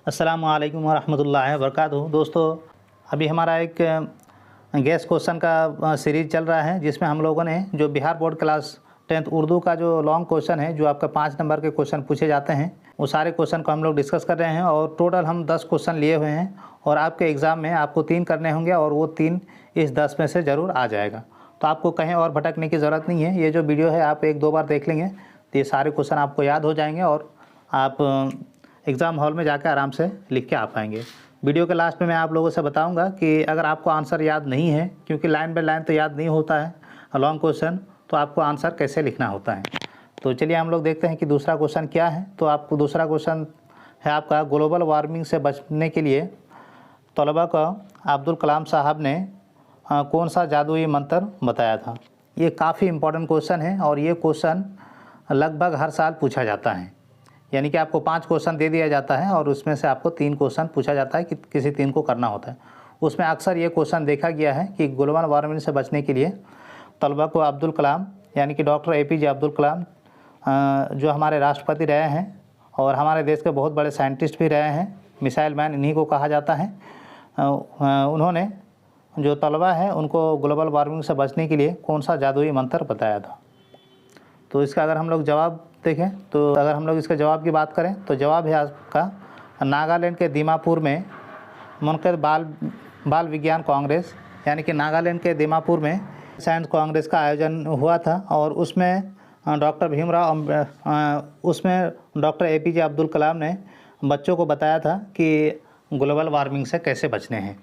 अस्सलामु अलैकुम वरहमतुल्लाहि वबरकातुहू। दोस्तों, अभी हमारा एक गैस क्वेश्चन का सीरीज़ चल रहा है, जिसमें हम लोगों ने जो Bihar board class 10th Urdu का जो लॉन्ग क्वेश्चन है, जो आपका 5 नंबर के क्वेश्चन पूछे जाते हैं, वो सारे क्वेश्चन को हम लोग डिस्कस कर रहे हैं। और टोटल हम 10 क्वेश्चन लिए हुए हैं और आपके एग्ज़ाम में आपको 3 करने होंगे और वो 3 इस 10 में से ज़रूर आ जाएगा। तो आपको कहीं और भटकने की ज़रूरत नहीं है। ये जो वीडियो है आप 1-2 बार देख लेंगे तो ये सारे क्वेश्चन आपको याद हो जाएंगे और आप एग्ज़ाम हॉल में जाकर आराम से लिख के आ पाएंगे। वीडियो के लास्ट में मैं आप लोगों से बताऊंगा कि अगर आपको आंसर याद नहीं है, क्योंकि लाइन बाय लाइन तो याद नहीं होता है लॉन्ग क्वेश्चन, तो आपको आंसर कैसे लिखना होता है। तो चलिए हम लोग देखते हैं कि दूसरा क्वेश्चन क्या है। तो आपको दूसरा क्वेश्चन है आपका, ग्लोबल वार्मिंग से बचने के लिए तलबा को अब्दुल कलाम साहब ने कौन सा जादुई मंत्र बताया था। ये काफ़ी इम्पोर्टेंट क्वेश्चन है और ये क्वेश्चन लगभग हर साल पूछा जाता है। यानी कि आपको 5 क्वेश्चन दे दिया जाता है और उसमें से आपको 3 क्वेश्चन पूछा जाता है कि किसी 3 को करना होता है। उसमें अक्सर ये क्वेश्चन देखा गया है कि ग्लोबल वार्मिंग से बचने के लिए तलबा को अब्दुल कलाम यानी कि डॉक्टर APJ अब्दुल कलाम जो हमारे राष्ट्रपति रहे हैं और हमारे देश के बहुत बड़े साइंटिस्ट भी रहे हैं, मिसाइल मैन इन्हीं को कहा जाता है, उन्होंने जो तलबा है उनको ग्लोबल वार्मिंग से बचने के लिए कौन सा जादुई मंत्र बताया था। तो इसका अगर हम लोग जवाब देखें, तो अगर हम लोग इसके जवाब की बात करें तो जवाब है आपका नागालैंड के दीमापुर में मुनक़िद बाल विज्ञान कांग्रेस, यानी कि नागालैंड के दीमापुर में साइंस कांग्रेस का आयोजन हुआ था और उसमें डॉक्टर APJ अब्दुल कलाम ने बच्चों को बताया था कि ग्लोबल वार्मिंग से कैसे बचने हैं।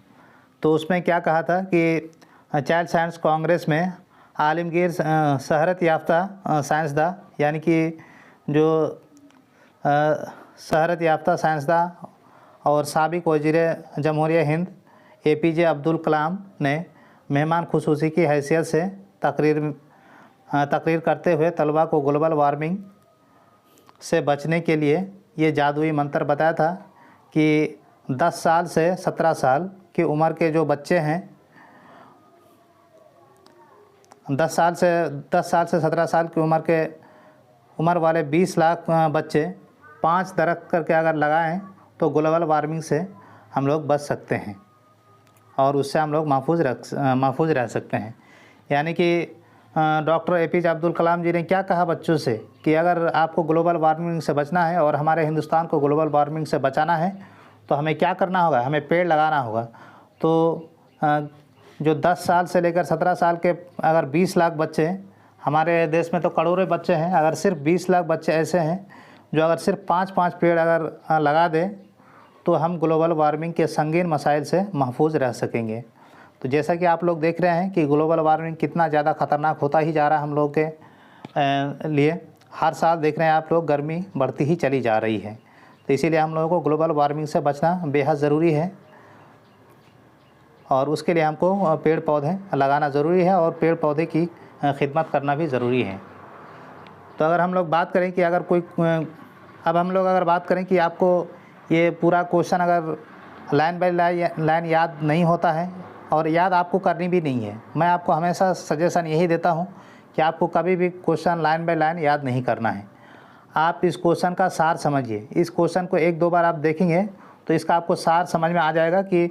तो उसमें क्या कहा था कि चाइल्ड साइंस कांग्रेस में आलमगीर शहरत याफ्ता साइंसदा, यानी कि जो शहरत याफ्ता साइंसदा और साबिक वज़ीर जमहूरिया हिंद APJ अब्दुल कलाम ने मेहमान खुसूसी की हैसियत से तकरीर करते हुए तलबा को ग्लोबल वार्मिंग से बचने के लिए ये जादुई मंत्र बताया था कि 10 साल से 17 साल की उम्र के जो बच्चे हैं, 10 साल से 17 साल की उम्र वाले 20 लाख बच्चे 5 दरख्त करके अगर लगाएं तो ग्लोबल वार्मिंग से हम लोग बच सकते हैं और उससे हम लोग महफूज रह सकते हैं। यानी कि डॉक्टर APJ अब्दुल कलाम जी ने क्या कहा बच्चों से कि अगर आपको ग्लोबल वार्मिंग से बचना है और हमारे हिंदुस्तान को ग्लोबल वार्मिंग से बचाना है तो हमें क्या करना होगा, हमें पेड़ लगाना होगा। तो जो 10 साल से लेकर 17 साल के अगर 20 लाख बच्चे, हमारे देश में तो करोड़ों बच्चे हैं, अगर सिर्फ 20 लाख बच्चे ऐसे हैं जो अगर सिर्फ 5-5 पेड़ अगर लगा दें तो हम ग्लोबल वार्मिंग के संगीन मसाइल से महफूज रह सकेंगे। तो जैसा कि आप लोग देख रहे हैं कि ग्लोबल वार्मिंग कितना ज़्यादा ख़तरनाक होता ही जा रहा है हम लोग के लिए। हर साल देख रहे हैं आप लोग, गर्मी बढ़ती ही चली जा रही है। तो इसीलिए हम लोगों को ग्लोबल वार्मिंग से बचना बेहद ज़रूरी है और उसके लिए हमको पेड़ पौधे लगाना ज़रूरी है और पेड़ पौधे की खिदमत करना भी ज़रूरी है। तो अगर हम लोग बात करें कि अब हम लोग अगर बात करें कि आपको ये पूरा क्वेश्चन अगर लाइन बाय लाइन याद नहीं होता है और याद आपको करनी भी नहीं है, मैं आपको हमेशा सजेशन यही देता हूँ कि आपको कभी भी क्वेश्चन लाइन बाय लाइन याद नहीं करना है। आप इस क्वेश्चन का सार समझिए। इस क्वेश्चन को 1-2 बार आप देखेंगे तो इसका आपको सार समझ में आ जाएगा कि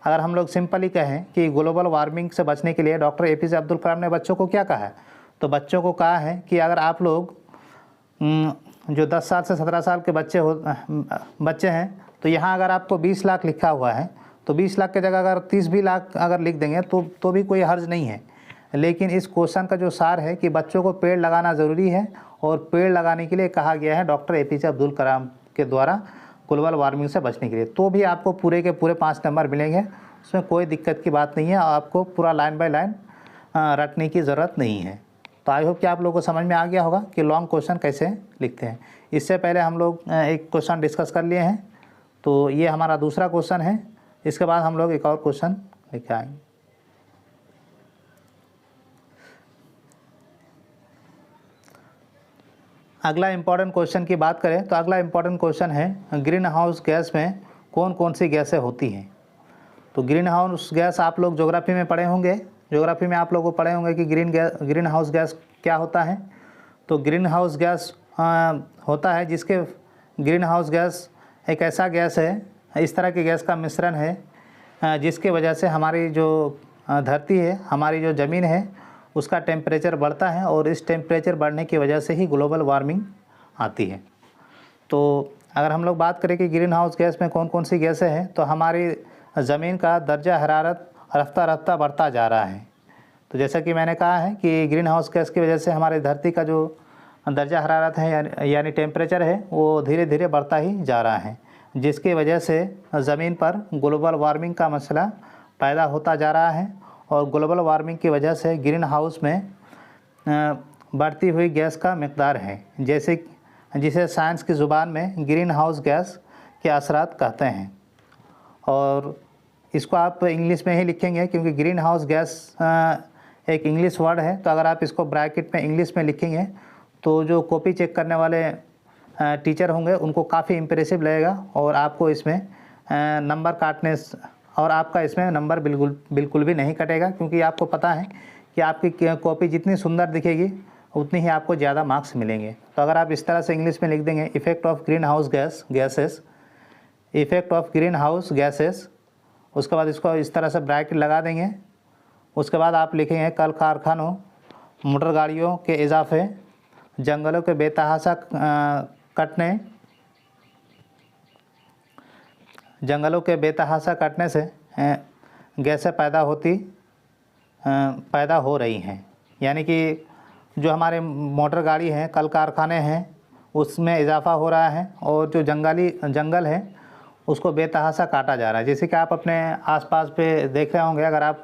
अगर हम लोग सिंपली कहें कि ग्लोबल वार्मिंग से बचने के लिए डॉक्टर APJ अब्दुल कलाम ने बच्चों को क्या कहा है, तो बच्चों को कहा है कि अगर आप लोग जो 10 साल से 17 साल के बच्चे हैं तो यहाँ अगर आपको 20 लाख लिखा हुआ है तो 20 लाख की जगह अगर 30 भी लाख अगर लिख देंगे तो भी कोई हर्ज नहीं है। लेकिन इस क्वेश्चन का जो सार है कि बच्चों को पेड़ लगाना ज़रूरी है और पेड़ लगाने के लिए कहा गया है डॉक्टर APJ अब्दुल कलाम के द्वारा ग्लोबल वार्मिंग से बचने के लिए। तो भी आपको पूरे के पूरे 5 नंबर मिलेंगे, उसमें कोई दिक्कत की बात नहीं है। आपको पूरा लाइन बाय लाइन रटने की ज़रूरत नहीं है। तो आई होप कि आप लोगों को समझ में आ गया होगा कि लॉन्ग क्वेश्चन कैसे लिखते हैं। इससे पहले हम लोग एक क्वेश्चन डिस्कस कर लिए हैं, तो ये हमारा दूसरा क्वेश्चन है। इसके बाद हम लोग एक और क्वेश्चन लेके आएंगे। अगला इम्पॉर्टेंट क्वेश्चन की बात करें तो अगला इम्पॉर्टेंट क्वेश्चन है, ग्रीन हाउस गैस में कौन कौन सी गैसें होती हैं। तो ग्रीन हाउस गैस आप लोग ज्योग्राफी में पढ़े होंगे। ज्योग्राफी में आप लोगों को पढ़े होंगे कि ग्रीन हाउस गैस क्या होता है। तो ग्रीन हाउस गैस होता है जिसके ग्रीन हाउस गैस एक ऐसा गैस है इस तरह के गैस का मिश्रण है जिसके वजह से हमारी जो धरती है, हमारी जो ज़मीन है, उसका टेम्परेचर बढ़ता है और इस टेम्परेचर बढ़ने की वजह से ही ग्लोबल वार्मिंग आती है। तो अगर हम लोग बात करें कि ग्रीन हाउस गैस में कौन कौन सी गैसें हैं, तो हमारी ज़मीन का दर्जा हरारत रफ्ता रफ्ता बढ़ता जा रहा है। तो जैसा कि मैंने कहा है कि ग्रीन हाउस गैस की वजह से हमारी धरती का जो दर्जा हरारत है यानी टेम्परेचर है, वो धीरे धीरे बढ़ता ही जा रहा है, जिसकी वजह से ज़मीन पर ग्लोबल वार्मिंग का मसला पैदा होता जा रहा है। और ग्लोबल वार्मिंग की वजह से ग्रीन हाउस में बढ़ती हुई गैस का मिक़दार है, जिसे साइंस की ज़ुबान में ग्रीन हाउस गैस के असरात कहते हैं। और इसको आप इंग्लिश में ही लिखेंगे क्योंकि ग्रीन हाउस गैस एक इंग्लिश वर्ड है। तो अगर आप इसको ब्रैकेट में इंग्लिश में लिखेंगे तो जो कॉपी चेक करने वाले टीचर होंगे उनको काफ़ी इम्प्रेसिव लगेगा और आपको इसमें नंबर काटने और आपका इसमें नंबर बिल्कुल भी नहीं कटेगा, क्योंकि आपको पता है कि आपकी कॉपी जितनी सुंदर दिखेगी उतनी ही आपको ज़्यादा मार्क्स मिलेंगे। तो अगर आप इस तरह से इंग्लिश में लिख देंगे effect of green house gases, effect of green house gases, उसके बाद इसको इस तरह से ब्रैकेट लगा देंगे। उसके बाद आप लिखेंगे कल कारखानों, मोटर गाड़ियों के इजाफे, जंगलों के बेतहाशा कटने से गैसें पैदा हो रही हैं। यानी कि जो हमारे मोटर गाड़ी हैं, कल कारखाने हैं, उसमें इजाफा हो रहा है और जो जंगल है उसको बेतहाशा काटा जा रहा है। जैसे कि आप अपने आसपास पे देख रहे होंगे, अगर आप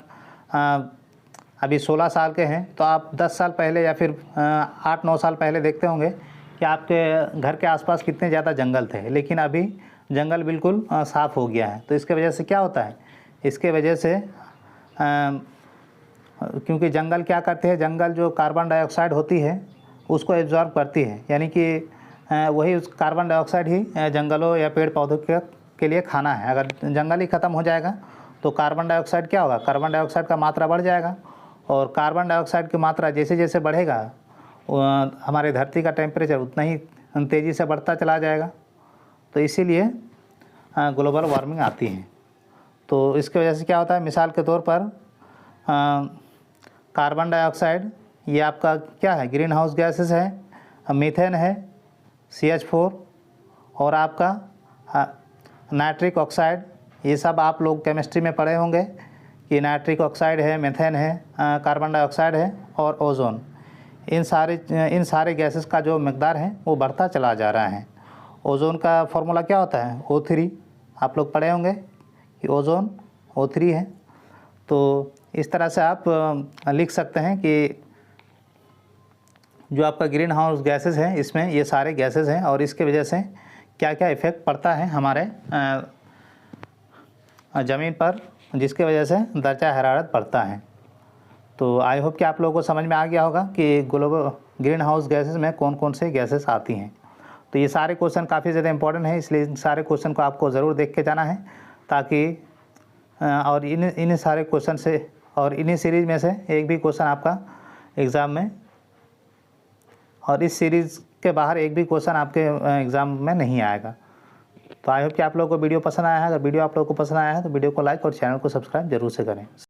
अभी 16 साल के हैं तो आप 10 साल पहले या फिर 8-9 साल पहले देखते होंगे कि आपके घर के आसपास कितने ज़्यादा जंगल थे, लेकिन अभी जंगल बिल्कुल साफ़ हो गया है। तो इसके वजह से क्या होता है, इसके वजह से क्योंकि जंगल क्या करते हैं, जंगल जो कार्बन डाइऑक्साइड होती है उसको एब्जॉर्ब करती है, यानी कि वही उस कार्बन डाइऑक्साइड ही जंगलों या पेड़ पौधों के लिए खाना है। अगर जंगल ही ख़त्म हो जाएगा तो कार्बन डाइऑक्साइड क्या होगा, कार्बन डाइऑक्साइड का मात्रा बढ़ जाएगा और कार्बन डाइऑक्साइड की मात्रा जैसे जैसे बढ़ेगा हमारे धरती का टेम्परेचर उतना ही तेज़ी से बढ़ता चला जाएगा। तो इसीलिए ग्लोबल वार्मिंग आती है। तो इसकी वजह से क्या होता है, मिसाल के तौर पर कार्बन डाइऑक्साइड ये आपका क्या है, ग्रीन हाउस गैसेस है, मीथेन है CH4 और आपका नाइट्रिक ऑक्साइड। ये सब आप लोग केमिस्ट्री में पढ़े होंगे कि नाइट्रिक ऑक्साइड है, मीथेन है, कार्बन डाइऑक्साइड है और ओजोन। इन सारे गैसेस का जो मिक़दार है वो बढ़ता चला जा रहा है। ओजोन का फॉर्मूला क्या होता है, O3, आप लोग पढ़े होंगे कि ओजोन O3 है। तो इस तरह से आप लिख सकते हैं कि जो आपका ग्रीन हाउस गैसेस है इसमें ये सारे गैसेस हैं और इसके वजह से क्या क्या इफ़ेक्ट पड़ता है हमारे ज़मीन पर, जिसके वजह से दर्जा हरारत बढ़ता है। तो आई होप कि आप लोगों को समझ में आ गया होगा कि ग्रीन हाउस गैसेस में कौन कौन से गैसेस आती हैं। तो ये सारे क्वेश्चन काफ़ी ज़्यादा इंपॉर्टेंट है, इसलिए इन सारे क्वेश्चन को आपको ज़रूर देख के जाना है, ताकि और इन सारे क्वेश्चन से और इन्हीं सीरीज़ में से एक भी क्वेश्चन आपका एग्ज़ाम में, और इस सीरीज़ के बाहर एक भी क्वेश्चन आपके एग्ज़ाम में नहीं आएगा। तो आई होप कि आप लोगों को वीडियो पसंद आया है। अगर वीडियो आप लोगों को पसंद आया है तो वीडियो को लाइक और चैनल को सब्सक्राइब जरूर से करें।